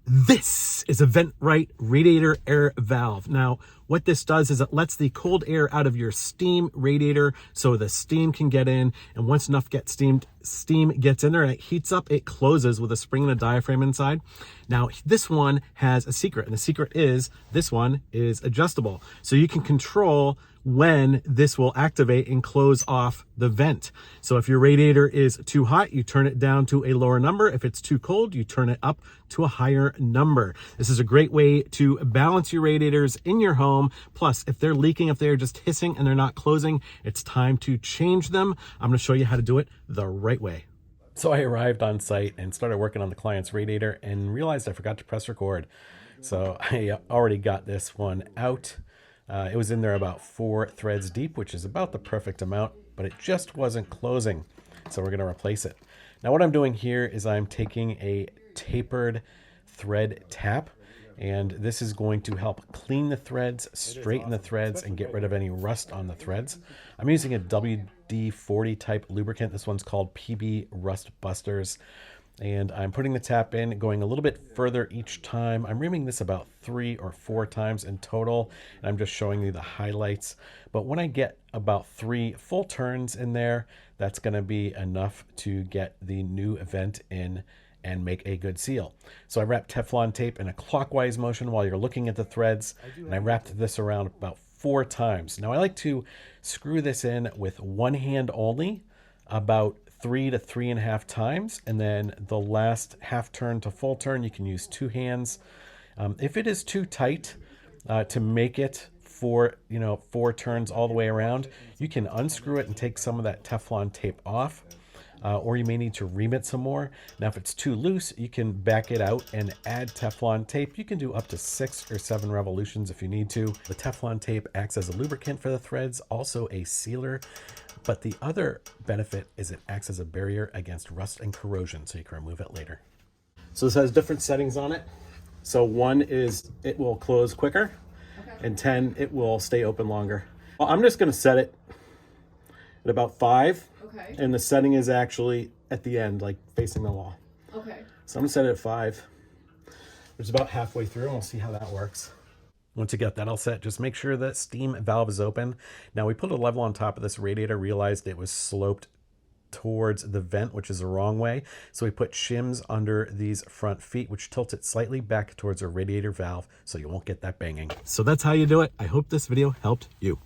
This is a vent right radiator air valve. Now, what this does is it lets the cold air out of your steam radiator so the steam can get in. And once enough steam gets in there and it heats up, it closes with a spring and a diaphragm inside. Now, this one has a secret, and the secret is this one is adjustable. So you can control when this will activate and close off the vent. So if your radiator is too hot, you turn it down to a lower number. If it's too cold, you turn it up to a higher number. This is a great way to balance your radiators in your home. Plus, if they're leaking, if they're just hissing and they're not closing, it's time to change them. I'm going to show you how to do it the right way. So I arrived on site and started working on the client's radiator and realized I forgot to press record. So I already got this one out. It was in there about 4 threads deep, which is about the perfect amount, but it just wasn't closing. So we're going to replace it. Now what I'm doing here is I'm taking a tapered thread tap, and this is going to help clean the threads, straighten the threads, and get rid of any rust on the threads. I'm using a WD-40 type lubricant. This one's called PB Rust Busters. And I'm putting the tap in, going a little bit further each time. I'm reaming this about 3 or 4 times in total, and I'm just showing you the highlights. But when I get about 3 full turns in there, that's going to be enough to get the new vent in and make a good seal. So I wrapped Teflon tape in a clockwise motion while you're looking at the threads, and I wrapped this around about 4 times. Now I like to screw this in with one hand only, about 3 to 3.5 times, and then the last half turn to full turn you can use 2 hands. If it is too tight to make it for 4 turns all the way around, you can unscrew it and take some of that Teflon tape off, or you may need to ream it some more. Now if it's too loose, you can back it out and add Teflon tape. You can do up to 6 or 7 revolutions if you need to. The Teflon tape acts as a lubricant for the threads, also a sealer. But the other benefit is it acts as a barrier against rust and corrosion, so you can remove it later. So this has different settings on it. So 1 is it will close quicker, and 10, it will stay open longer. Well, I'm just going to set it at about 5, and the setting is actually at the end, like facing the wall. Okay. So I'm going to set it at 5. It's about halfway through, and we'll see how that works. Once you get that all set, just make sure that steam valve is open. Now we put a level on top of this radiator, realized it was sloped towards the vent, which is the wrong way. So we put shims under these front feet, which tilt it slightly back towards a radiator valve so you won't get that banging. So that's how you do it. I hope this video helped you.